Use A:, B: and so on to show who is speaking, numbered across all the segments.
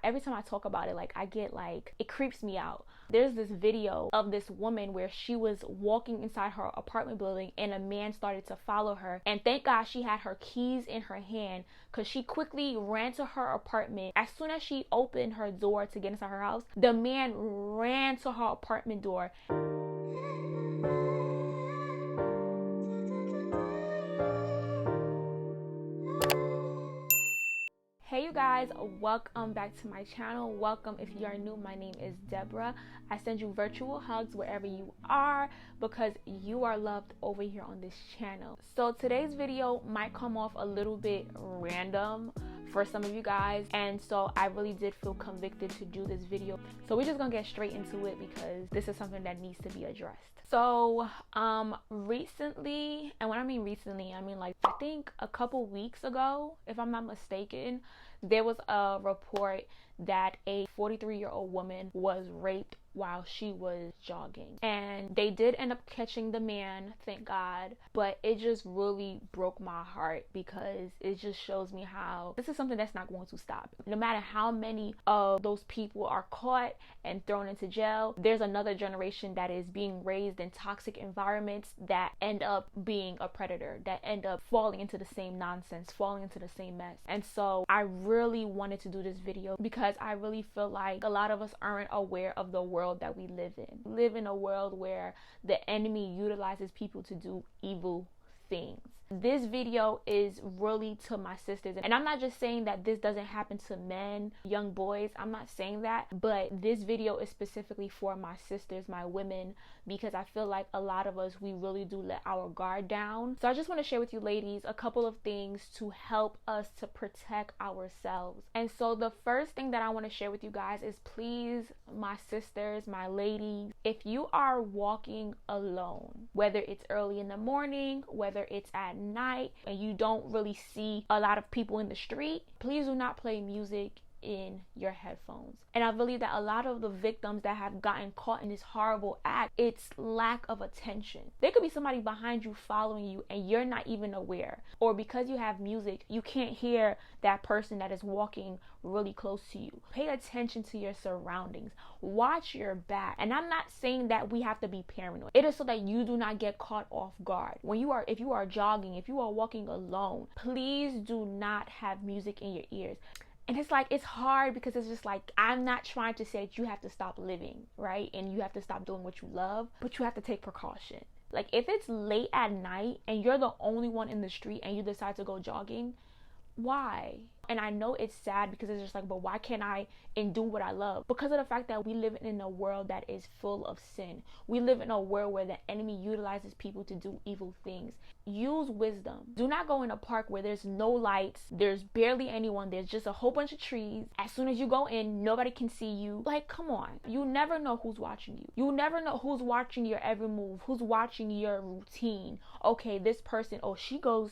A: Every time I talk about it, like I get like, it creeps me out. There's this video of this woman where she was walking inside her apartment building and a man started to follow her, and thank God she had her keys in her hand, because she quickly ran to her apartment. As soon as she opened her door to get inside her house, the man ran to her apartment door. Hey you guys, welcome back to my channel. Welcome if you are new. My name is Deborah. I send you virtual hugs wherever you are because you are loved over here on this channel. So today's video might come off a little bit random for some of you guys, and so I really did feel convicted to do this video. So we're just gonna get straight into it because this is something that needs to be addressed. So recently, and when I mean recently, I mean like I think a couple weeks ago, if I'm not mistaken, there was a report that a 43-year-old woman was raped while she was jogging, and they did end up catching the man, thank God. But it just really broke my heart because it just shows me how this is something that's not going to stop. No matter how many of those people are caught and thrown into jail, there's another generation that is being raised in toxic environments that end up being a predator, that end up falling into the same nonsense, falling into the same mess. And so I really wanted to do this video because I really feel like a lot of us aren't aware of the world that we live in. We live in a world where the enemy utilizes people to do evil things. This video is really to my sisters, and I'm not just saying that this doesn't happen to men, young boys. I'm not saying that, but this video is specifically for my sisters, my women, because I feel like a lot of us, we really do let our guard down. So I just want to share with you ladies a couple of things to help us to protect ourselves. And so the first thing that I want to share with you guys is, please, my sisters, my ladies, if you are walking alone, whether it's early in the morning, whether it's at night, and you don't really see a lot of people in the street, please do not play music in your headphones. And I believe that a lot of the victims that have gotten caught in this horrible act, it's lack of attention. There could be somebody behind you following you and you're not even aware, or because you have music, you can't hear that person that is walking really close to you. Pay attention to your surroundings. Watch your back. And I'm not saying that we have to be paranoid. It is so that you do not get caught off guard. If you are jogging, if you are walking alone, please do not have music in your ears. And it's like, it's hard because it's just like, I'm not trying to say that you have to stop living, right? And you have to stop doing what you love, but you have to take precaution. Like if it's late at night and you're the only one in the street and you decide to go jogging, why? And I know it's sad because it's just like, but why can't I do what I love? Because of the fact that we live in a world that is full of sin. We live in a world where the enemy utilizes people to do evil things. Use wisdom. Do not go in a park where there's no lights, there's barely anyone, there's just a whole bunch of trees. As soon as you go in, nobody can see you. Like, come on. You never know who's watching you. You never know who's watching your every move, who's watching your routine. Okay, this person,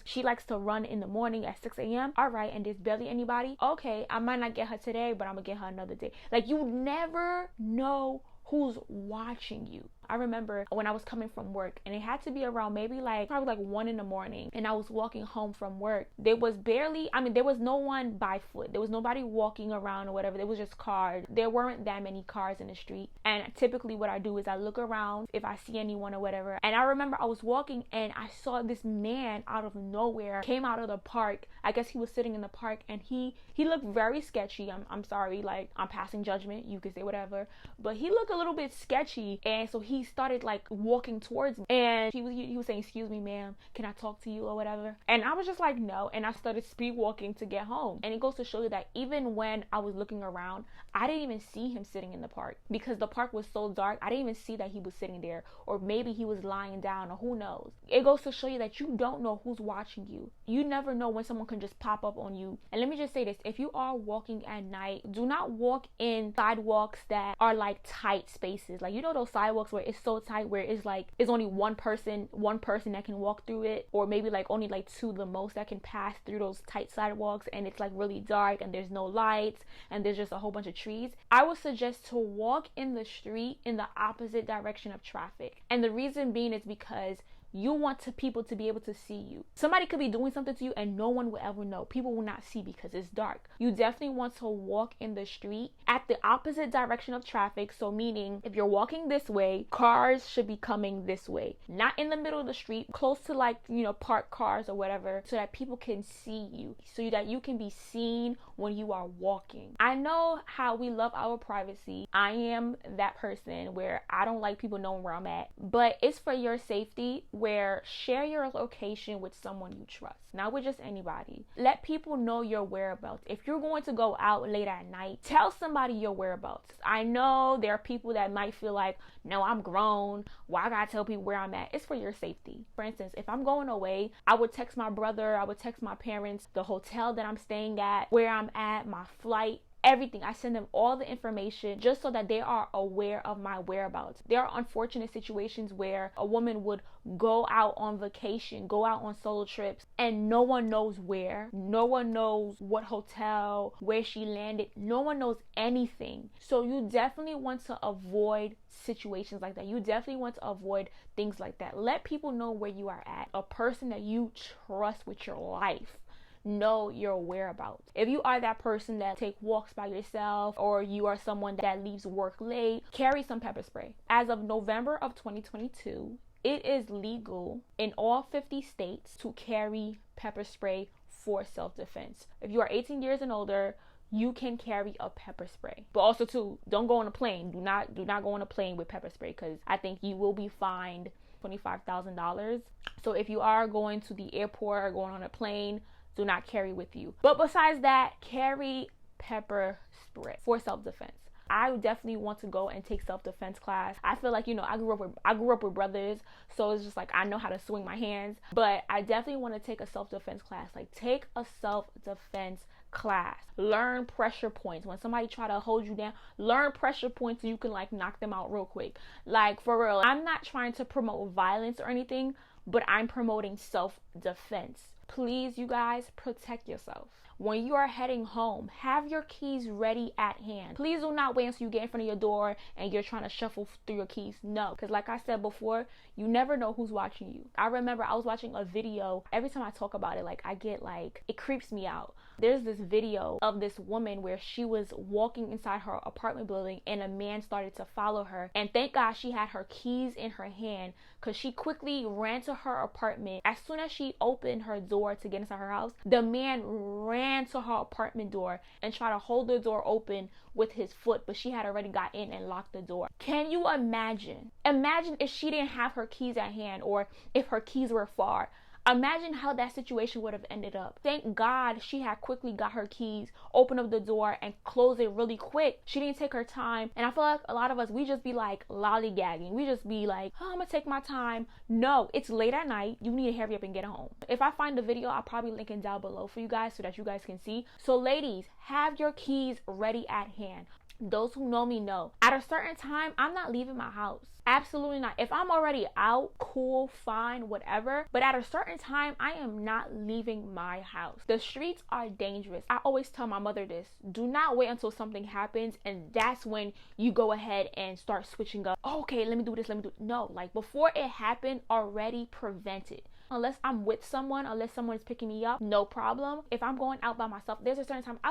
A: she likes to run in the morning at 6 a.m. All right, and there's barely anybody. Okay, I might not get her today, but I'm gonna get her another day. Like, you never know who's watching you. I remember when I was coming from work, and it had to be around maybe probably 1 in the morning, and I was walking home from work. There was no one by foot. There was nobody walking around or whatever. There was just cars. There weren't that many cars in the street. And typically what I do is I look around if I see anyone or whatever. And I remember I was walking and I saw this man out of nowhere came out of the park. I guess he was sitting in the park, and he looked very sketchy. I'm sorry, like, I'm passing judgment. You could say whatever, but he looked a little bit sketchy. And so he started walking towards me, and he was saying, "Excuse me, ma'am, can I talk to you or whatever?" And I was just like, no. And I started speed walking to get home. And it goes to show you that even when I was looking around, I didn't even see him sitting in the park because the park was so dark. I didn't even see that he was sitting there, or maybe he was lying down, or who knows. It goes to show you that you don't know who's watching you. You never know when someone can just pop up on you. And let me just say this, if you are walking at night, do not walk in sidewalks that are tight spaces. Like, you know those sidewalks where it's so tight where it's only one person that can walk through it, or maybe only two the most that can pass through those tight sidewalks, and it's really dark and there's no lights and there's just a whole bunch of trees. I would suggest to walk in the street in the opposite direction of traffic. And the reason being is because You want people to be able to see you. Somebody could be doing something to you and no one will ever know. People will not see because it's dark. You definitely want to walk in the street at the opposite direction of traffic. So meaning if you're walking this way, cars should be coming this way, not in the middle of the street, close to like, parked cars or whatever, so that people can see you, so that you can be seen when you are walking. I know how we love our privacy. I am that person where I don't like people knowing where I'm at, but it's for your safety, where share your location with someone you trust, not with just anybody. Let people know your whereabouts. If you're going to go out late at night, tell somebody your whereabouts. I know there are people that might feel like, no, I'm grown, why I gotta tell people where I'm at? It's for your safety. For instance, if I'm going away, I would text my brother, I would text my parents, the hotel that I'm staying at, where I'm at, my flight, everything. I send them all the information just so that they are aware of my whereabouts. There are unfortunate situations where a woman would go out on vacation, go out on solo trips, and no one knows where. No one knows what hotel, where she landed. No one knows anything. So you definitely want to avoid situations like that. You definitely want to avoid things like that. Let people know where you are at. A person that you trust with your life know your whereabouts. If you are that person that take walks by yourself, or you are someone that leaves work late, carry some pepper spray. As of November of 2022, it is legal in all 50 states to carry pepper spray for self-defense. If you are 18 years and older, you can carry a pepper spray. But also too, don't go on a plane. Do not go on a plane with pepper spray, because I think you will be fined $25,000. So if you are going to the airport or going on a plane, do not carry with you. But besides that, carry pepper spray for self-defense. I definitely want to go and take self-defense class. I feel like, I grew up with brothers, so it's just like I know how to swing my hands. But I definitely want to take a self-defense class. Like, take a self-defense class. Learn pressure points. When somebody try to hold you down, learn pressure points so you can like knock them out real quick. Like, for real, I'm not trying to promote violence or anything, but I'm promoting self-defense. Please, you guys, protect yourself. When you are heading home, have your keys ready at hand. Please do not wait until you get in front of your door and you're trying to shuffle through your keys. No, because like I said before, you never know who's watching you. I remember I was watching a video. Every time I talk about it, like I get like, it creeps me out. There's this video of this woman where she was walking inside her apartment building and a man started to follow her. And thank God she had her keys in her hand, because she quickly ran to her apartment. As soon as she opened her door to get inside her house, the man ran to her apartment door and tried to hold the door open with his foot, but she had already got in and locked the door. Can you imagine? Imagine if she didn't have her keys at hand, or if her keys were far. Imagine how that situation would have ended up. Thank God she had quickly got her keys, opened up the door, and closed it really quick. She didn't take her time. And I feel like a lot of us, we just be like lollygagging. We just be like, oh, I'm gonna take my time. No, it's late at night. You need to hurry up and get home. If I find the video, I'll probably link it down below for you guys so that you guys can see. So ladies, have your keys ready at hand. Those who know me know, at a certain time, I'm not leaving my house. Absolutely not. If I'm already out, cool, fine, whatever. But at a certain time, I am not leaving my house. The streets are dangerous. I always tell my mother this. Do not wait until something happens and that's when you go ahead and start switching up. Oh, okay, let me do this, let me do it. No, like before it happened, already prevent it. Unless I'm with someone, unless someone's picking me up, no problem. If I'm going out by myself, there's a certain time I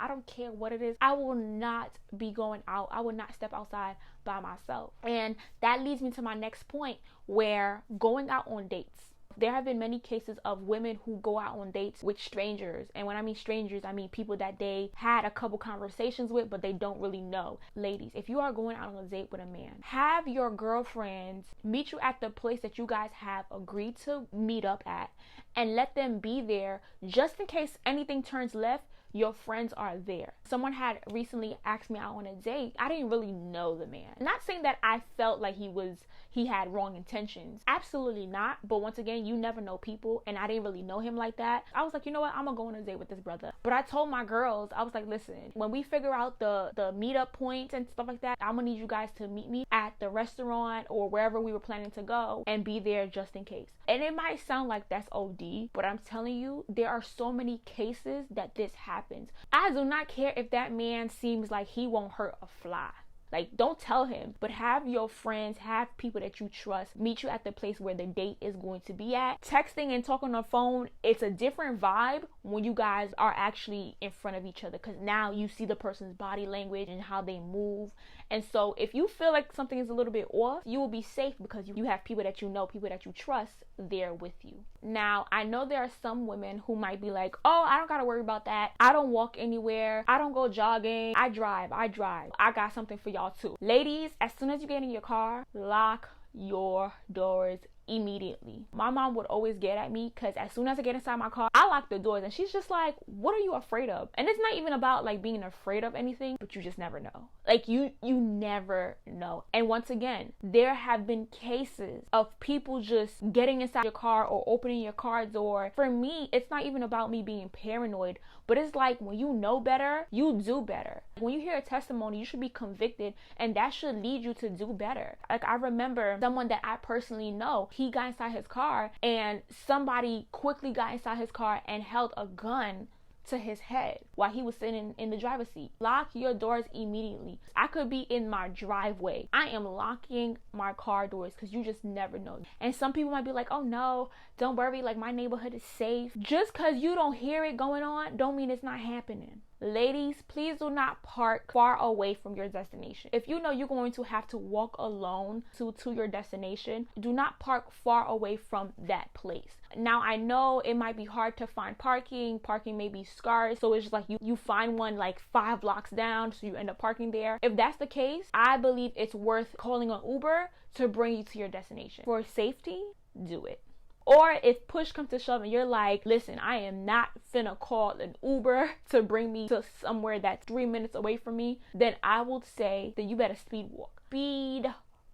A: don't care what it is, I will not be going out. I will not step outside by myself. And that leads me to my next point, where going out on dates. There have been many cases of women who go out on dates with strangers. And when I mean strangers, I mean people that they had a couple conversations with, but they don't really know. Ladies, if you are going out on a date with a man, have your girlfriends meet you at the place that you guys have agreed to meet up at, and let them be there just in case anything turns left. Your friends are there. Someone had recently asked me out on a date. I didn't really know the man. Not saying that I felt like he had wrong intentions. Absolutely not. But once again, you never know people, and I didn't really know him like that. I was like, you know what? I'm gonna go on a date with this brother. But I told my girls, I was like, listen, when we figure out the meetup points and stuff like that, I'm gonna need you guys to meet me at the restaurant or wherever we were planning to go and be there just in case. And it might sound like that's OD, but I'm telling you, there are so many cases that this happens. I do not care if that man seems like he won't hurt a fly. Like, don't tell him, but have your friends, have people that you trust meet you at the place where the date is going to be at. Texting and talking on the phone, it's a different vibe when you guys are actually in front of each other, because now you see the person's body language and how they move. And so if you feel like something is a little bit off, you will be safe because you have people that you know, people that you trust there with you. Now, I know there are some women who might be like, oh, I don't gotta worry about that. I don't walk anywhere. I don't go jogging. I drive. I got something for y'all too. Ladies, as soon as you get in your car, lock your doors immediately. My mom would always get at me because as soon as I get inside my car, I lock the doors, and she's just like, what are you afraid of? And it's not even about like being afraid of anything, but you just never know. Like you never know. And once again, there have been cases of people just getting inside your car or opening your car door. For me, it's not even about me being paranoid, but it's like when you know better, you do better. When you hear a testimony, you should be convicted, and that should lead you to do better. Like, I remember someone that I personally know, he got inside his car and somebody quickly got inside his car and held a gun to his head while he was sitting in the driver's seat. Lock your doors immediately. I could be in my driveway. I am locking my car doors because you just never know. And some people might be like, oh no, don't worry, like my neighborhood is safe. Just because you don't hear it going on don't mean it's not happening. Ladies, please do not park far away from your destination. If you know you're going to have to walk alone to your destination, do not park far away from that place. Now, I know it might be hard to find parking. Parking may be scarce, so it's just like you find one like 5 blocks down, so you end up parking there. If that's the case, I believe it's worth calling an Uber to bring you to your destination. For safety, do it. Or if push comes to shove and you're like, listen, I am not finna call an Uber to bring me to somewhere that's 3 minutes away from me, then I would say that you better speed walk. Speed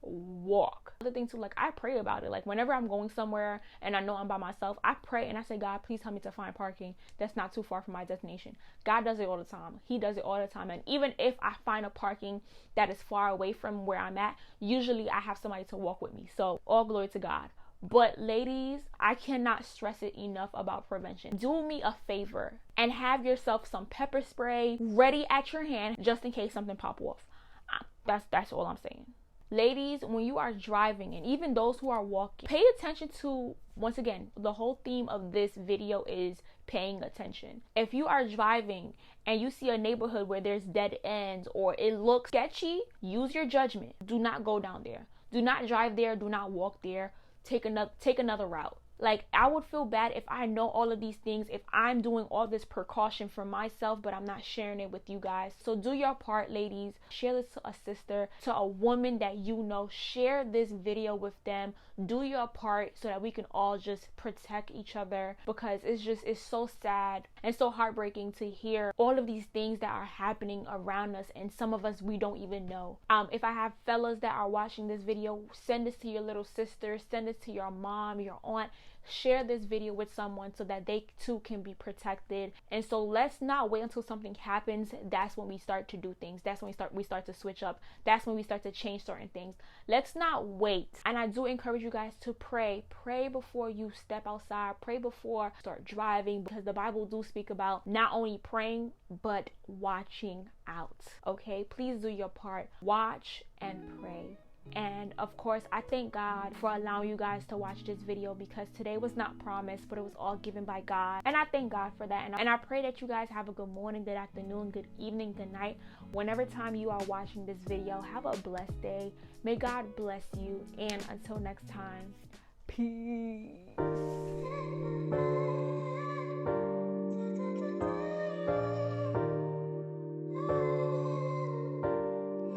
A: walk. The thing too, like, I pray about it. Like, whenever I'm going somewhere and I know I'm by myself, I pray and I say, God, please help me to find parking that's not too far from my destination. God does it all the time. He does it all the time. And even if I find a parking that is far away from where I'm at, usually I have somebody to walk with me. So all glory to God. But ladies, I cannot stress it enough about prevention. Do me a favor and have yourself some pepper spray ready at your hand just in case something pop off. That's all I'm saying. Ladies, when you are driving, and even those who are walking, pay attention to, once again, the whole theme of this video is paying attention. If you are driving and you see a neighborhood where there's dead ends or it looks sketchy, use your judgment. Do not go down there. Do not drive there. Do not walk there. Take another route. Like, I would feel bad if I know all of these things, if I'm doing all this precaution for myself, but I'm not sharing it with you guys. So do your part, ladies. Share this to a sister, to a woman that you know. Share this video with them. Do your part so that we can all just protect each other, because it's so sad and so heartbreaking to hear all of these things that are happening around us, and some of us we don't even know. If I have fellas that are watching this video, send this to your little sister, send this to your mom, your aunt. Share this video with someone so that they too can be protected. And so let's not wait until something happens. That's when we start to do things. That's when we start to switch up. That's when we start to change certain things. Let's not wait. And I do encourage you guys to pray. Pray before you step outside. Pray before you start driving, because the Bible do speak about not only praying but watching out. Okay, please do your part. Watch and pray. And of course, I thank God for allowing you guys to watch this video, because today was not promised, but it was all given by God. And I thank God for that. And I pray that you guys have a good morning, good afternoon, good evening, good night. Whenever time you are watching this video, have a blessed day. May God bless you. And until next time, peace.